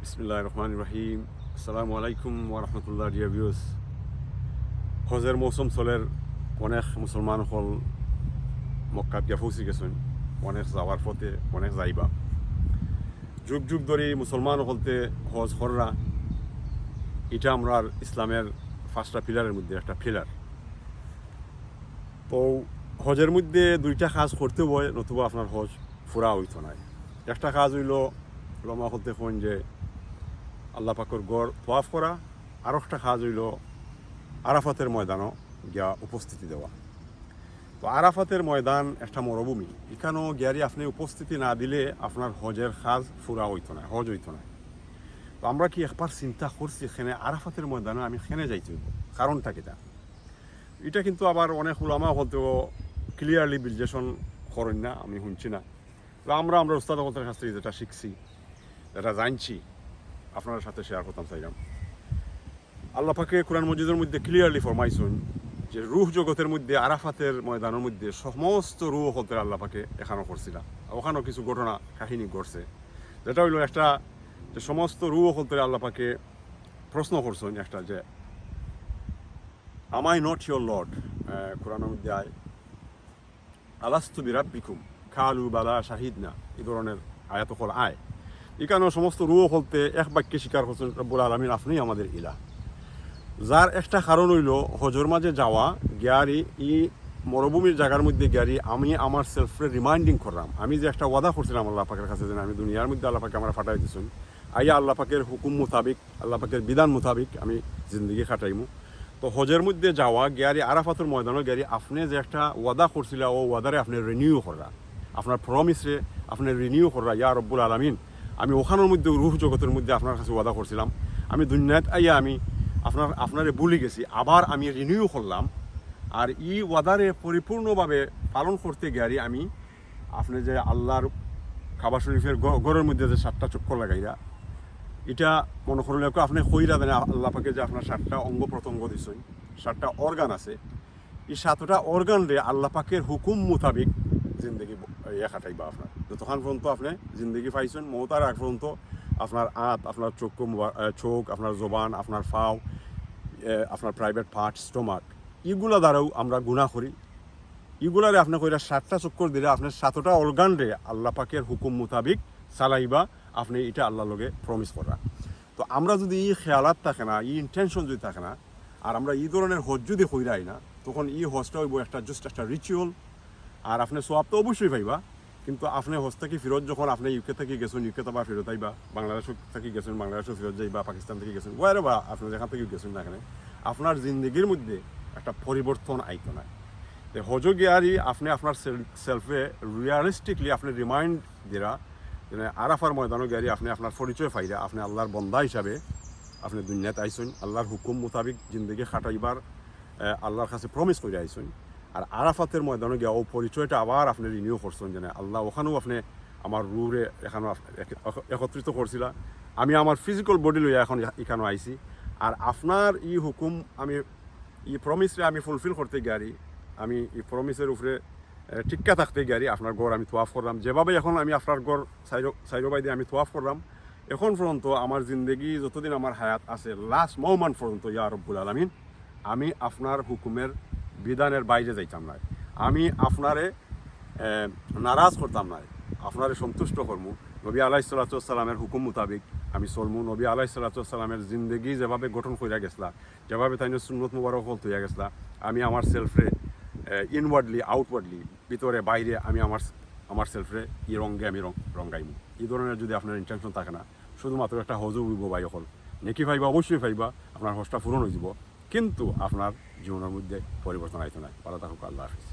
বিসমিল্লাহির রহমানির রহিম। আসসালামু আলাইকুম ওয়া রাহমাতুল্লাহ। ডিয়ার ভিউয়ার্স, হজের মৌসুম চলের অনেক মুসলমান হল মক্কাত গিয়া পৌঁছে গেছেন। অনেক যাওয়ার পথে অনেক যাইবা যুগ যুগ ধরে মুসলমান হলতে হজ হররা এটা আমরা ইসলামের পাঁচটা পিলারের মধ্যে একটা পিলার। তো হজের মধ্যে দুইটা কাজ করতে হয়, নতুবা আপনার হজ ফুরা হইতো নাই। একটা কাজ হইল লমা হলতে কোন যে আল্লাহ পাকের গড় তোয়াফ করা, আর একটা কাজ হইল আরাফাতের ময়দানও গিয়া উপস্থিতি দেওয়া। তো আরাফাতের ময়দান একটা মরুভূমি, এখানেও গিয়ারি আপনি উপস্থিতি না দিলে আপনার হজের কাজ ফুরা হইতো না, হজ হইতো না। তো আমরা কি একবার চিন্তা করছি এখানে আরাফাতের ময়দানে আমি এখানে যাইতে হইব, কারণটা কিটা? এটা কিন্তু আবার অনেক উলামা হলতেও ক্লিয়ারলি বিশ্লেষণ করেন না, আমি শুনছি না। তো আমরা উস্তাদ হলতের কাছ থেকে যেটা শিখছি, যেটা জানছি, আপনার সাথে শেয়ার করতাম চাইলাম। আল্লাহ পাকে কোরআন মজিদের মধ্যে ক্লিয়ারলি ফরমাইছেন যে রুহ জগতের মধ্যে আরাফাতের ময়দানের মধ্যে সমস্ত রুহ হলতে আল্লাহ পাকে এখানেও করছিলাম। ওখানেও কিছু ঘটনা কাহিনী ঘটছে, যেটা হইল একটা যে সমস্ত রুহ হলতে আল্লাহ পাকে প্রশ্ন করছেন একটা যে আমাই নট ইয়োর লর্ড। কোরআনের মধ্যে আয় আলাস্তু বিরাব্বিকুম খালু বালা শাহিদ না, এই ধরনের আয়াত হল আয়। এখানেও সমস্ত রুহ হলতে এক বাক্যে স্বীকার করছেন রব্বুল আলামিন আপনি আমাদের ইলাহ। যার একটা কারণ হইল হজর মাঝে যাওয়া গিয়ারি ই মরুভূমির জায়গার মধ্যে গিয়ারি আমি আমার সেলফরে রিমাইন্ডিং করলাম, আমি যে একটা ওয়াদা করছিলাম আল্লাহ পাকের কাছে যে আমি দুনিয়ার মধ্যে আল্লাহ পাকে আমরা ফাটাই দিচ্ছেন, আইয়া আল্লাহ পাকের হুকুম মোতাবিক আল্লাহ পাকের বিধান মোতাবিক আমি জিন্দগি খাটাইমু। তো হজের মধ্যে যাওয়া গিয়ারি আরাফাতের ময়দানও গিয়ারি আপনি যে একটা ওয়াদা করছিল ও ওয়াদারে আপনি রিনিউ করা, আপনার প্রমিসরে আপনি রিনিউ করা। ইয়া রব্বুল আলামিন আমি ওখানের মধ্যে রুহ জগতের মধ্যে আপনার কাছে ওয়াদা করছিলাম, আমি দুনিয়াত আইয়া আমি আপনারে ভুলে গেছি, আবার আমি রিনিউ করলাম। আর ই ওয়াদারে পরিপূর্ণভাবে পালন করতে গিয়ারি আমি আপনি যে আল্লাহর কাবা শরীফের ঘরের মধ্যে যে 7টা চক্কর লাগাইরা, এটা মনে করলে আপনি কইরা দেন আল্লাহ পাকে যে আপনার 7টা অঙ্গ প্রত্যঙ্গ দিচ্ছেন, 7টা অর্গান আছে, এই 7টা অর্গান রে আল্লাহ পাকের হুকুম মোতাবিক জিন্দগি খাটাইবা। আপনার যতক্ষণ পর্যন্ত আপনি জিন্দগি পাইছেন মৌতার আগ পর্যন্ত আপনার আঁত, আপনার চোখ, আপনার জবান, আপনার ফাও, আপনার প্রাইভেট পার্ট, স্টোমাক, এগুলা দ্বারাও আমরা গুনাহ করি। এগুলারে আপনি কইরা 7টা চক্কর দিলে আপনার 7টা অর্গান রে আল্লাহ পাকের হুকুম মোতাবিক চালাইবা, আপনি এটা আল্লাহর লগে প্রমিস করা। তো আমরা যদি এই খেয়ালাত থাকে না, এই ইন্টেনশন যদি থাকে না, আর আমরা এই ধরনের হজ যদি কইরাই না, তখন এই হজটা হইব জাস্ট একটা রিচুয়াল। আর আপনি সোয়াব তো অবশ্যই পাইবা, কিন্তু আপনি হজ থেকে ফেরত যখন আপনি ইউকে থেকে গেছেন ইউকে তো বা ফেরত আইবা, বাংলাদেশ থেকে গেছেন বাংলাদেশও ফেরত যাইবা, পাকিস্তান থেকে গেছেন ওয়ারে বা আপনি যেখান থেকে গেছেন না, এখানে আপনার জিন্দগির মধ্যে একটা পরিবর্তন আইতো না। হজ গিয়ারি আপনি আপনার সেলফে রিয়ালিস্টিকলি আপনি রিমাইন্ড দিরা যে আরাফার ময়দানও গিয়ারি আপনি আপনার পরিচয় পাইরা আপনি আল্লাহর বন্দা হিসাবে আপনি দুনিয়াতে আইসেন, আল্লাহর হুকুম মোতাবিক জিন্দগি খাটাইবার আল্লাহর কাছে প্রমিস করে আইসেন। আর আরাফাতের ময়দানে গিয়া ও পরিচয়টা আবার আপনি রিনিউ করছেন যে আল্লাহ ওখানেও আপনি আমার রুরে এখানেও একত্রিত করছিলা, আমি আমার ফিজিক্যাল বডি লইয়া এখন এখানেও আইছি। আর আপনার ই হুকুম আমি ই প্রমিসরে আমি ফুলফিল করতে গিয়ারি, আমি এই প্রমিসের উপরে টিক্কা থাকতে গিয়ারি আপনার গড় আমি তোয়াফ করলাম, যেভাবে এখন আমি আপনার গড় সাইরোবাই দিয়ে আমি তোয়াফ করলাম। এখন পর্যন্ত আমার জিন্দগি যতদিন আমার হায়াত আছে লাস্ট মোমেন্ট পর্যন্ত ইয়া রব্বুল আলামিন আমি আপনার হুকুমের বিধানের বাইরে যাইতাম না, আমি আপনারে নারাজ করতাম না, আপনারে সন্তুষ্ট করমু। নবী আলাইহিস সালাতু ওয়াস সালামের হুকুম মোতাবিক আমি চলমু। নবী আলাইহিস সালাতু ওয়াস সালামের জিন্দগি যেভাবে গঠন কইরা গেছলা, যেভাবে তাই সুন্নত মুবারক হল হইয়া গেছলা, আমি আমার সেলফরে ইনওয়ার্ডলি আউটওয়ার্ডলি ভিতরে বাইরে আমি আমার সেলফরে ই রঙে আমি রঙাইমু। এই ধরনের যদি আপনার ইন্টেনশন থাকে না, শুধুমাত্র একটা হজও উইব বাই অকল নেকি পাইবা, অবশ্যই পাইবা, আপনার হজটা পূরণ হয়ে যাব, কিন্তু আপনার জীবনের মধ্যে পরিবর্তন আইতো না। ভালো থাকুক, আল্লাহ হাফিজ।